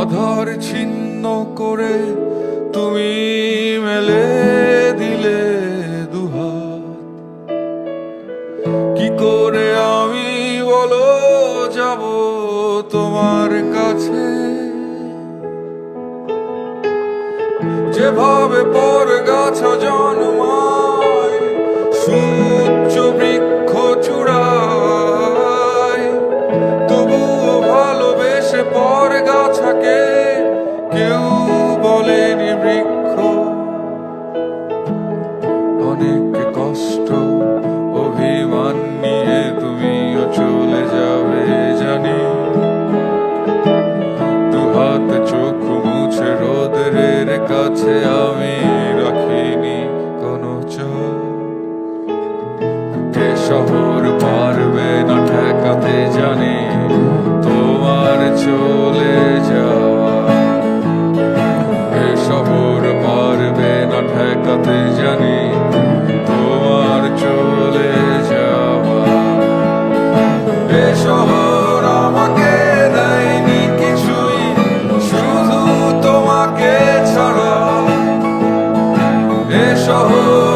আধার ছিন্ন করে তুমি মেলে দিলে দুহাত। কি করে আমি বলো যাব তোমার কাছে, যেভাবে পর গাছা জন্মায় সূর্য বৃক্ষ চূড়ায়, তবুও ভালোবেসে পর গাছাকে কেউ বলেনি বৃক্ষ। অনেক কষ্ট অভিমান নিয়ে তুমিও চলে যাবে জানি, দুহাত চোখ মুছে রোদের কাছে আমি রাখিনি কোনো চোখ। এ শহর পারবে না ঠেকাতে জানি তোমার চলে যাওয়া, এ শহর পারবে না ঠেকাতে জানি তোমার চলে যাওয়া। এ শহর আমাকে দেয়নি কিছুই, শুধু তোমাকে ছাড়া। এ শহর